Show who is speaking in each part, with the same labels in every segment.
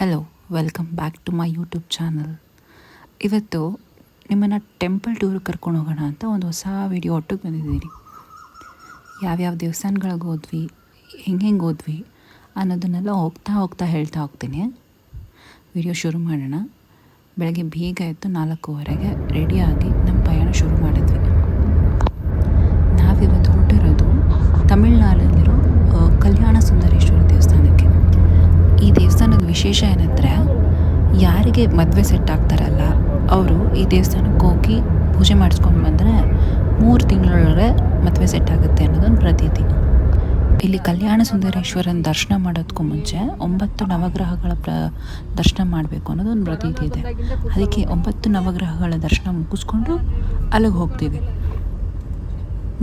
Speaker 1: Hello, welcome back to my YouTube channel. ಇವತ್ತು ನಿಮ್ಮನ್ನು temple tour ಕರ್ಕೊಂಡು ಹೋಗೋಣ ಅಂತ ಒಂದು ಹೊಸ ವಿಡಿಯೋ ಒಟ್ಟಿಗೆ ಬಂದಿದ್ದೀನಿ. ಯಾವ್ಯಾವ ದೇವಸ್ಥಾನಗಳಿಗೆ ಹೋದ್ವಿ, ಹೆಂಗೆ ಹೋದ್ವಿ ಅನ್ನೋದನ್ನೆಲ್ಲ ಹೋಗ್ತಾ ಹೇಳ್ತಾ ಹೋಗ್ತೀನಿ. ವಿಡಿಯೋ ಶುರು ಮಾಡೋಣ. ಬೆಳಗ್ಗೆ ಬೇಗ ಎದ್ದು 4:15ಗೆ ರೆಡಿಯಾಗಿ ನಮ್ಮ ಪಯಣ ಶುರು ಮಾಡಿದ್ವಿ. ನಾವಿವತ್ತು ಹೊರಟಿರೋದು ತಮಿಳ್ನಾಡಲ್ಲಿರೋ ಕಲ್ಯಾಣ ಸುಂದರೇಶ್ವರ ದೇವಸ್ಥಾನಕ್ಕೆ. ಈ ದೇವಸ್ಥಾನದ ವಿಶೇಷ ಏನಂದರೆ, ಯಾರಿಗೆ ಮದುವೆ ಸೆಟ್ ಆಗ್ತಾರಲ್ಲ ಅವರು ಈ ದೇವಸ್ಥಾನಕ್ಕೆ ಹೋಗಿ ಪೂಜೆ ಮಾಡಿಸ್ಕೊಂಡು ಬಂದರೆ 3 ತಿಂಗಳೊಳಗೆ ಮದುವೆ ಸೆಟ್ ಆಗುತ್ತೆ ಅನ್ನೋದೊಂದು ಪ್ರತೀತಿ. ಇಲ್ಲಿ ಕಲ್ಯಾಣ ಸುಂದರೇಶ್ವರನ ದರ್ಶನ ಮಾಡೋದಕ್ಕೂ ಮುಂಚೆ 9 ನವಗ್ರಹಗಳ ದರ್ಶನ ಮಾಡಬೇಕು ಅನ್ನೋದೊಂದು ಪ್ರತೀತಿ ಇದೆ. ಅದಕ್ಕೆ 9 ನವಗ್ರಹಗಳ ದರ್ಶನ ಮುಗಿಸ್ಕೊಂಡು ಅಲ್ಲಿಗೆ ಹೋಗ್ತೀವಿ.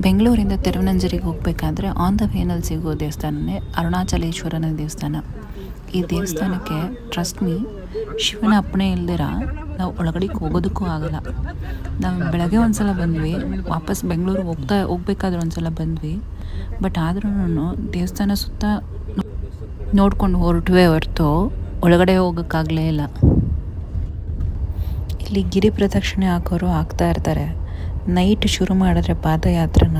Speaker 1: ಬೆಂಗಳೂರಿಂದ ತಿರುವನಂಜರಿಗೆ ಹೋಗಬೇಕಾದ್ರೆ ಆನ್ ದ ವೇನಲ್ಲಿ ಸಿಗೋ ದೇವಸ್ಥಾನನೇ ಅರುಣಾಚಲೇಶ್ವರನ ದೇವಸ್ಥಾನ. ಈ ದೇವಸ್ಥಾನಕ್ಕೆ ಟ್ರಸ್ಟ್ ಮೀ, ಶಿವನ ಅಪ್ಪಣೆ ಇಲ್ದಿರ ನಾವು ಒಳಗಡೆಗೆ ಹೋಗೋದಕ್ಕೂ ಆಗಲ್ಲ. ನಾವು ಬೆಳಗ್ಗೆ ಒಂದು ಸಲ ಬಂದ್ವಿ, ವಾಪಸ್ ಬೆಂಗಳೂರು ಹೋಗ್ಬೇಕಾದ್ರೆ ಒಂದು ಸಲ ಬಂದ್ವಿ. ಬಟ್ ಆದ್ರೂ ದೇವಸ್ಥಾನ ಸುತ್ತ ನೋಡ್ಕೊಂಡು ಹೊರಟುವೆ ಹೊರತು ಒಳಗಡೆ ಹೋಗೋಕ್ಕಾಗಲೇ ಇಲ್ಲ. ಇಲ್ಲಿ ಗಿರಿ ಪ್ರದಕ್ಷಿಣೆ ಹಾಕೋರು ಆಗ್ತಾ ಇರ್ತಾರೆ. ನೈಟ್ ಶುರು ಮಾಡಿದ್ರೆ ಪಾದಯಾತ್ರನ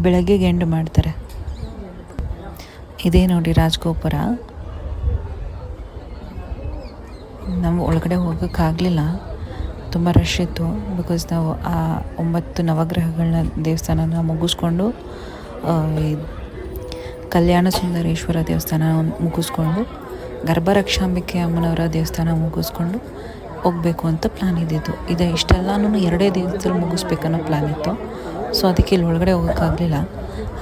Speaker 1: ಬೆಳಗ್ಗೆಗೆ ಎಂಡ್ ಮಾಡ್ತಾರೆ. ಇದೇ ನೋಡಿ ರಾಜಗೋಪುರ. ನಾವು ಒಳಗಡೆ ಹೋಗೋಕ್ಕಾಗಲಿಲ್ಲ, ತುಂಬ ರಶ್ ಇತ್ತು. ಬಿಕಾಸ್ ನಾವು ಆ 9 ನವಗ್ರಹಗಳನ್ನ ದೇವಸ್ಥಾನನ ಮುಗಿಸ್ಕೊಂಡು ಕಲ್ಯಾಣ ಸುಂದರೇಶ್ವರ ದೇವಸ್ಥಾನ ಮುಗಿಸ್ಕೊಂಡು ಗರ್ಭರಕ್ಷಾಂಬಿಕೆ ಅಮ್ಮನವರ ದೇವಸ್ಥಾನ ಮುಗಿಸ್ಕೊಂಡು ಹೋಗಬೇಕು ಅಂತ ಪ್ಲ್ಯಾನ್ ಇದ್ದಿತ್ತು. ಇಷ್ಟೆಲ್ಲನೂ 2 ದಿವಸದಲ್ಲಿ ಮುಗಿಸ್ಬೇಕನ್ನೋ ಪ್ಲ್ಯಾನ್ ಇತ್ತು. ಸೊ ಅದಕ್ಕೆ ಇಲ್ಲಿ ಒಳಗಡೆ ಹೋಗೋಕ್ಕಾಗಲಿಲ್ಲ.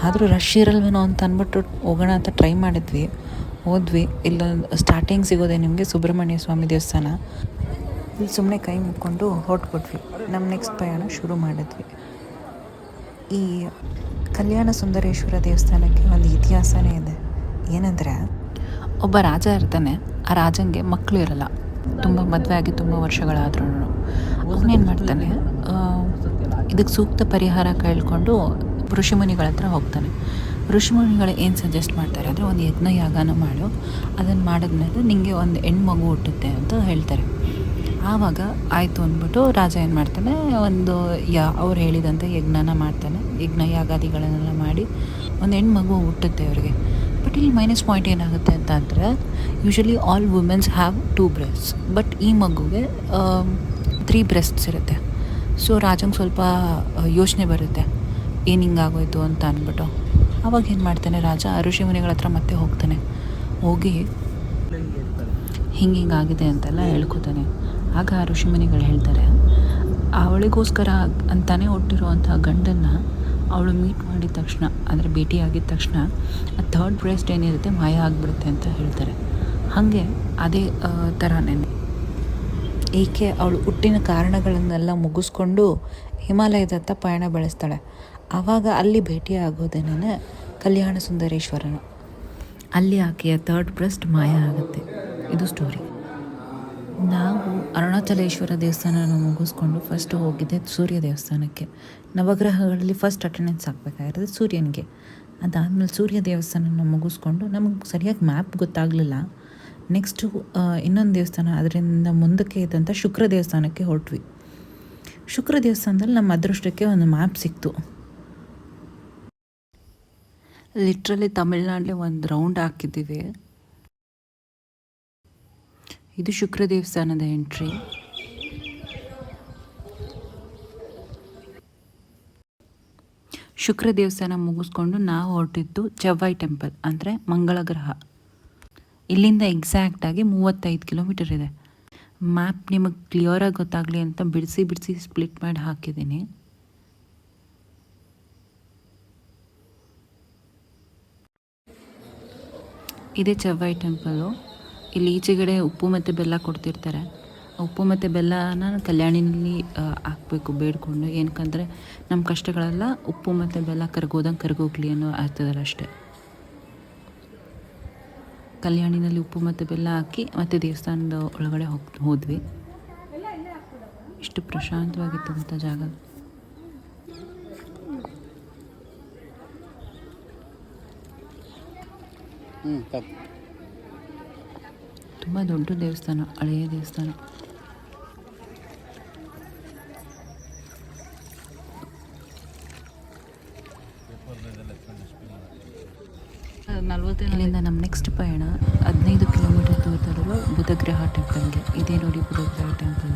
Speaker 1: ಆದರೂ ರಶ್ ಇರಲ್ವೇನೋ ಅಂತ ಅಂದ್ಬಿಟ್ಟು ಹೋಗೋಣ ಅಂತ ಟ್ರೈ ಮಾಡಿದ್ವಿ, ಹೋದ್ವಿ. ಇಲ್ಲೊಂದು ಸ್ಟಾರ್ಟಿಂಗ್ ಸಿಗೋದೆ ನಿಮಗೆ ಸುಬ್ರಹ್ಮಣ್ಯ ಸ್ವಾಮಿ ದೇವಸ್ಥಾನ. ಇಲ್ಲಿ ಸುಮ್ಮನೆ ಕೈ ಮುಕ್ಕೊಂಡು ಹೊರಟ್ಬಿಟ್ವಿ. ನಮ್ಮ ನೆಕ್ಸ್ಟ್ ಪ್ರಯಾಣ ಶುರು ಮಾಡಿದ್ವಿ. ಈ ಕಲ್ಯಾಣ ಸುಂದರೇಶ್ವರ ದೇವಸ್ಥಾನಕ್ಕೆ ಒಂದು ಇತಿಹಾಸನೇ ಇದೆ. ಏನಂದರೆ, ಒಬ್ಬ ರಾಜ ಇರ್ತಾನೆ. ಆ ರಾಜಂಗೆ ಮಕ್ಕಳು ಇರಲ್ಲ. ತುಂಬ ಮದುವೆ ಆಗಿ ತುಂಬ ವರ್ಷಗಳಾದ್ರೂ ಅವನೇನು ಮಾಡ್ತಾನೆ, ಇದಕ್ಕೆ ಸೂಕ್ತ ಪರಿಹಾರ ಕೇಳಿಕೊಂಡು ಋಷಿಮುನಿಗಳ ಹತ್ರ ಹೋಗ್ತಾನೆ. ಋಷಿಮುನಿಗಳು ಏನು ಸಜೆಸ್ಟ್ ಮಾಡ್ತಾರೆ ಅಂದರೆ, ಒಂದು ಯಜ್ಞ ಯಾಗನ ಮಾಡು, ಅದನ್ನು ಮಾಡಿದ್ಮೇಲೆ ನಿಮಗೆ ಒಂದು ಹೆಣ್ಮಗು ಹುಟ್ಟುತ್ತೆ ಅಂತ ಹೇಳ್ತಾರೆ. ಆವಾಗ ಆಯಿತು ಅಂದ್ಬಿಟ್ಟು ರಾಜ ಏನು ಮಾಡ್ತಾನೆ, ಅವ್ರು ಹೇಳಿದಂತೆ ಯಜ್ಞನ ಮಾಡ್ತಾನೆ. ಯಜ್ಞ ಯಾಗಾದಿಗಳನ್ನೆಲ್ಲ ಮಾಡಿ ಒಂದು ಹೆಣ್ಮಗು ಹುಟ್ಟುತ್ತೆ ಅವ್ರಿಗೆ. ಬಟ್ ಇಲ್ಲಿ ಮೈನಸ್ ಪಾಯಿಂಟ್ ಏನಾಗುತ್ತೆ ಅಂತ ಅಂದರೆ, usually all womens have 2 breasts, but ಈ ಮಗುಗೆ 3 ಬ್ರೆಸ್ಟ್ಸ್ ಇರುತ್ತೆ. ಸೊ ರಾಜಂಗೆ ಸ್ವಲ್ಪ ಯೋಚನೆ ಬರುತ್ತೆ, ಏನು ಹಿಂಗಾಗೋಯ್ತು ಅಂತ ಅಂದ್ಬಿಟ್ಟು. ಆವಾಗ ಏನು ಮಾಡ್ತಾನೆ ರಾಜ, ಋಷಿಮುನಿಗಳ ಹತ್ರ ಮತ್ತೆ ಹೋಗ್ತಾನೆ. ಹೋಗಿ ಹಿಂಗಾಗಿದೆ ಅಂತೆಲ್ಲ ಹೇಳ್ಕೊತಾನೆ. ಆಗ ಆ ಋಷಿಮುನಿಗಳು ಹೇಳ್ತಾರೆ, ಅವಳಿಗೋಸ್ಕರ ಅಂತಾನೆ ಹುಟ್ಟಿರುವಂಥ ಗಂಡನ್ನು ಅವಳು ಮೀಟ್ ಮಾಡಿದ ತಕ್ಷಣ, ಅಂದರೆ ಭೇಟಿಯಾಗಿದ್ದ ತಕ್ಷಣ ಆ 3rd ಬ್ರೆಸ್ಟ್ ಏನಿರುತ್ತೆ ಮಾಯ ಆಗಿಬಿಡುತ್ತೆ ಅಂತ ಹೇಳ್ತಾರೆ. ಹಾಗೆ ಅದೇ ಥರನೇ ಈಕೆ ಅವಳು ಹುಟ್ಟಿನ ಕಾರಣಗಳನ್ನೆಲ್ಲ ಮುಗಿಸ್ಕೊಂಡು ಹಿಮಾಲಯದತ್ತ ಪಯಣ ಬೆಳೆಸ್ತಾಳೆ. ಆವಾಗ ಅಲ್ಲಿ ಭೇಟಿ ಆಗೋದೇನೆ ಕಲ್ಯಾಣ ಸುಂದರೇಶ್ವರನು. ಅಲ್ಲಿ ಆಕೆಯ 3rd ಬ್ರೆಸ್ಟ್ ಮಾಯ ಆಗುತ್ತೆ. ಇದು ಸ್ಟೋರಿ. ನಾವು ಅರುಣಾಚಲೇಶ್ವರ ದೇವಸ್ಥಾನನ ಮುಗಿಸ್ಕೊಂಡು ಫಸ್ಟ್ ಹೋಗಿದ್ದೆ ಸೂರ್ಯ ದೇವಸ್ಥಾನಕ್ಕೆ. ನವಗ್ರಹಗಳಲ್ಲಿ ಫಸ್ಟ್ ಅಟೆಂಡೆನ್ಸ್ ಹಾಕಬೇಕಾಗಿರೋದು ಸೂರ್ಯನಿಗೆ. ಅದಾದಮೇಲೆ ಸೂರ್ಯ ದೇವಸ್ಥಾನನ ಮುಗಿಸ್ಕೊಂಡು ನಮಗೆ ಸರಿಯಾಗಿ ಮ್ಯಾಪ್ ಗೊತ್ತಾಗಲಿಲ್ಲ. ನೆಕ್ಸ್ಟು ಇನ್ನೊಂದು ದೇವಸ್ಥಾನ, ಅದರಿಂದ ಮುಂದಕ್ಕೆ ಇದ್ದಂಥ ಶುಕ್ರ ದೇವಸ್ಥಾನಕ್ಕೆ ಹೊರಟ್ವಿ. ಶುಕ್ರ ದೇವಸ್ಥಾನದಲ್ಲಿ ನಮ್ಮ ಅದೃಷ್ಟಕ್ಕೆ ಒಂದು ಮ್ಯಾಪ್ ಸಿಕ್ತು. ಲಿಟ್ರಲಿ ತಮಿಳ್ನಾಡಲ್ಲಿ ಒಂದು ರೌಂಡ್ ಹಾಕಿದ್ದೀವಿ. ಇದು ಶುಕ್ರ ದೇವಸ್ಥಾನದ ಎಂಟ್ರಿ. ಶುಕ್ರ ದೇವಸ್ಥಾನ ಮುಗಿಸ್ಕೊಂಡು ನಾವು ಹೊರಟಿದ್ದು ಚೆವ್ವಾಯಿ ಟೆಂಪಲ್, ಅಂದರೆ ಮಂಗಳ ಗ್ರಹ. ಇಲ್ಲಿಂದ ಎಕ್ಸಾಕ್ಟಾಗಿ 35 ಕಿಲೋಮೀಟರ್ ಇದೆ. ಮ್ಯಾಪ್ ನಿಮಗೆ ಕ್ಲಿಯರಾಗಿ ಗೊತ್ತಾಗಲಿ ಅಂತ ಬಿಡಿಸಿ ಸ್ಪ್ಲಿಟ್ ಮಾಡಿ ಹಾಕಿದ್ದೀನಿ. ಇದೇ ಚೆವ್ವಾಯಿ ಟೆಂಪಲ್ಲು. ಇಲ್ಲಿ ಈಚೆಗಡೆ ಉಪ್ಪು ಮತ್ತು ಬೆಲ್ಲ ಕೊಡ್ತಿರ್ತಾರೆ. ಉಪ್ಪು ಮತ್ತು ಬೆಲ್ಲನ ಕಲ್ಯಾಣಿನಲ್ಲಿ ಹಾಕಬೇಕು ಬೇಡ್ಕೊಂಡು. ಏನಕ್ಕಂದರೆ ನಮ್ಮ ಕಷ್ಟಗಳೆಲ್ಲ ಉಪ್ಪು ಮತ್ತು ಬೆಲ್ಲ ಕರಗೋಗ್ಲಿ ಅನ್ನೋ ಅರ್ಥದಲ್ಲಿ ಅಷ್ಟೇ. ಕಲ್ಯಾಣಿನಲ್ಲಿ ಉಪ್ಪು ಮತ್ತು ಬೆಲ್ಲ ಹಾಕಿ ಮತ್ತು ದೇವಸ್ಥಾನದ ಒಳಗಡೆ ಹೋದ್ವಿ. ಇಷ್ಟು ಪ್ರಶಾಂತವಾಗಿತ್ತು ಅಂತ ಜಾಗ. ತುಂಬ ದೊಡ್ಡ ದೇವಸ್ಥಾನ, ಹಳೆಯ ದೇವಸ್ಥಾನ. ಇಲ್ಲಿಂದ ನಮ್ಮ ನೆಕ್ಸ್ಟ್ ಪಯಣ 15 ಕಿಲೋಮೀಟರ್ ದೂರದಲ್ಲಿರೋ ಬುಧಗ್ರಹ ಟೆಂಪಲ್ಗೆ. ಇದೇ ನೋಡಿ ಬುಧಗ್ರಹ ಟೆಂಪಲ್.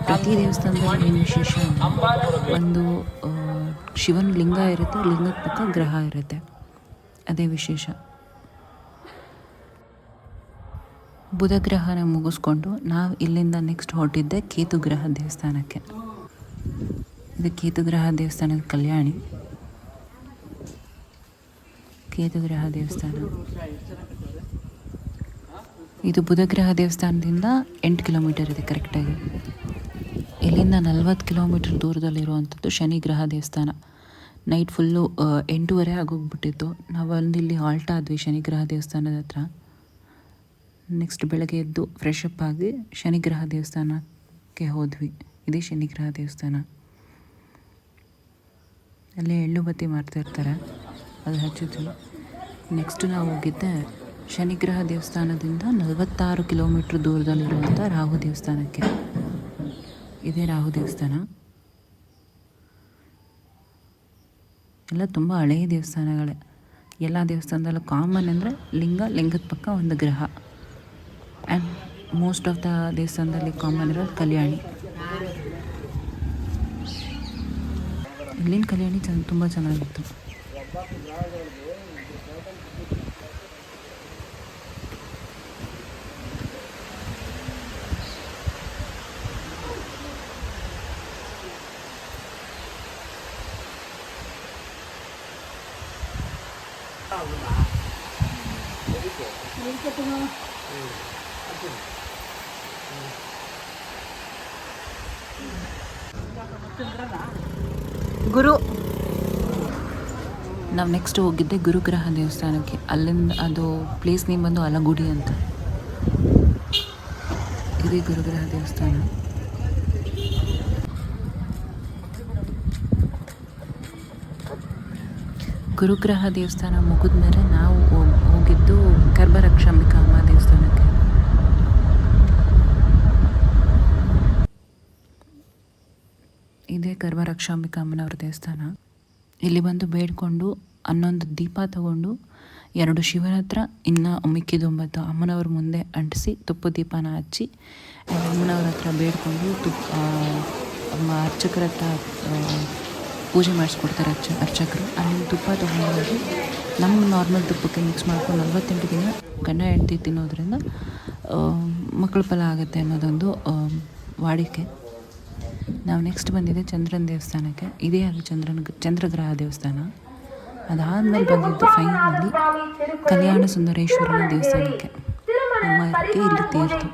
Speaker 1: ಪ್ರತಿ ದೇವಸ್ಥಾನದಲ್ಲಿ ಏನು ವಿಶೇಷ ಅಂದರೆ ಒಂದು ಶಿವನ ಲಿಂಗ ಇರುತ್ತೆ, ಲಿಂಗದ ಪಕ್ಕ ಗ್ರಹ ಇರುತ್ತೆ, ಅದೇ ವಿಶೇಷ. ಬುಧಗ್ರಹನ ಮುಗಿಸ್ಕೊಂಡು ನಾವು ಇಲ್ಲಿಂದ ನೆಕ್ಸ್ಟ್ ಹೊರಟಿದ್ದೆ ಕೇತುಗ್ರಹ ದೇವಸ್ಥಾನಕ್ಕೆ. ಇದು ಕೇತುಗ್ರಹ ದೇವಸ್ಥಾನದ ಕಲ್ಯಾಣಿ. ಕೇತುಗ್ರಹ ದೇವಸ್ಥಾನ ಇದು ಬುಧಗ್ರಹ ದೇವಸ್ಥಾನದಿಂದ 8 ಕಿಲೋಮೀಟರ್ ಇದೆ ಕರೆಕ್ಟಾಗಿ. ಇಲ್ಲಿಂದ 40 ಕಿಲೋಮೀಟರ್ ದೂರದಲ್ಲಿರುವಂಥದ್ದು ಶನಿಗ್ರಹ ದೇವಸ್ಥಾನ. Night full 8:30 ಆಗೋಗ್ಬಿಟ್ಟಿತ್ತು. ನಾವು ಇಲ್ಲಿ ಹಾಲ್ಟ್ ಆದ್ವಿ ಶನಿಗ್ರಹ ದೇವಸ್ಥಾನದ ಹತ್ರ. ನೆಕ್ಸ್ಟ್ ಬೆಳಗ್ಗೆ ಎದ್ದು ಫ್ರೆಶ್ ಅಪ್ ಆಗಿ ಶನಿಗ್ರಹ ದೇವಸ್ಥಾನಕ್ಕೆ ಹೋದ್ವಿ. ಇದೇ ಶನಿಗ್ರಹ ದೇವಸ್ಥಾನ. ಅಲ್ಲಿ ಎಳ್ಳು ಬತ್ತಿ ಮಾಡ್ತಾಯಿರ್ತಾರೆ, ಅದು ಹಚ್ಚಿದ್ವಿ. ನೆಕ್ಸ್ಟ್ ನಾವು ಹೋಗಿದ್ದೆ ಶನಿಗ್ರಹ ದೇವಸ್ಥಾನದಿಂದ 46 ಕಿಲೋಮೀಟ್ರ್ ದೂರದಲ್ಲಿರುವಂಥ ರಾಹು ದೇವಸ್ಥಾನಕ್ಕೆ. ಇದೇ ರಾಹು ದೇವಸ್ಥಾನ. ಎಲ್ಲ ತುಂಬ ಹಳೆಯ ದೇವಸ್ಥಾನಗಳೇ. ಎಲ್ಲ ದೇವಸ್ಥಾನದಲ್ಲೂ ಕಾಮನ್ ಅಂದರೆ ಲಿಂಗದ ಪಕ್ಕ ಒಂದು ಗ್ರಹ. ಆ್ಯಂಡ್ ಮೋಸ್ಟ್ ಆಫ್ ದ ದೇವಸ್ಥಾನದಲ್ಲಿ ಕಾಮನ್ ಇರೋದು ಕಲ್ಯಾಣಿ. ಇಲ್ಲಿನ ಕಲ್ಯಾಣಿ ತುಂಬ ಚೆನ್ನಾಗಿತ್ತು. ನಾವು ನೆಕ್ಸ್ಟ್ ಹೋಗಿದ್ದೆ ಗುರುಗ್ರಹ ದೇವಸ್ಥಾನಕ್ಕೆ. ಅಲ್ಲಿಂದ ಅದು ಪ್ಲೇಸ್ ನೇಮ್ ಬಂದು ಅಲಗುಡಿ ಅಂತ. ಇದೇ ಗುರುಗ್ರಹ ದೇವಸ್ಥಾನ. ಗುರುಗ್ರಹ ದೇವಸ್ಥಾನ ಮುಗಿದ್ಮೇಲೆ ನಾವು ಹೋಗಿದ್ದು ಗರ್ಭರಕ್ಷಾಂಬಿಕಾ ಅಮ್ಮ ದೇವಸ್ಥಾನಕ್ಕೆ. ಇದೇ ಗರ್ಭರಕ್ಷಾಂಬಿಕಾ ಅಮ್ಮನವ್ರ ದೇವಸ್ಥಾನ. ಇಲ್ಲಿ ಬಂದು ಬೇಡ್ಕೊಂಡು 11 ದೀಪ ತಗೊಂಡು 2 ಶಿವನ ಹತ್ರ ಇನ್ನು ಮಿಕ್ಕಿದ 9 ಅಮ್ಮನವ್ರ ಮುಂದೆ ಅಂಟಿಸಿ ತುಪ್ಪ ದೀಪನ ಹಚ್ಚಿ ಅಮ್ಮನವ್ರ ಹತ್ರ ಬೇಡ್ಕೊಂಡು ಅರ್ಚಕರ ಹತ್ರ ಪೂಜೆ ಮಾಡಿಸ್ಕೊಡ್ತಾರೆ ಅರ್ಚಕರು. ಅಲ್ಲಿ ತುಪ್ಪ ತೊಗೊಂಡೋಗಿ ನಮ್ಮ ನಾರ್ಮಲ್ ತುಪ್ಪಕ್ಕೆ ಮಿಕ್ಸ್ ಮಾಡ್ಕೊಂಡು 48 ದಿನ ಗಂಡ ಹೆಂಡತಿ ತಿನ್ನೋದ್ರಿಂದ ಮಕ್ಕಳ ಫಲ ಆಗುತ್ತೆ ಅನ್ನೋದೊಂದು ವಾಡಿಕೆ. ನಾವು ನೆಕ್ಸ್ಟ್ ಬಂದಿದ್ದೆ ಚಂದ್ರನ ದೇವಸ್ಥಾನಕ್ಕೆ. ಇದೇ ಅದು ಚಂದ್ರಗ್ರಹ ದೇವಸ್ಥಾನ. ಅದಾದಮೇಲೆ ಬಂದಿದ್ದು ಫೈನಲಿ ಕಲ್ಯಾಣ ಸುಂದರೇಶ್ವರನ ದೇವಸ್ಥಾನಕ್ಕೆ. ನಮ್ಮ ಅಕ್ಕೆ ಇಲ್ಲಿ ತೀರ್ತು.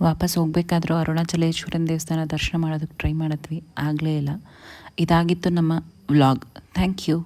Speaker 1: ವಾಪಸ್ ಹೋಗ್ಬೇಕಾದ್ರೂ ಅರುಣಾಚಲೇಶ್ವರನ ದೇವಸ್ಥಾನ ದರ್ಶನ ಮಾಡೋದಕ್ಕೆ ಟ್ರೈ ಮಾಡಿದ್ವಿ, ಆಗಲೇ ಇಲ್ಲ. ಇದಾಗಿತ್ತು ನಮ್ಮ ವ್ಲಾಗ್. Thank you.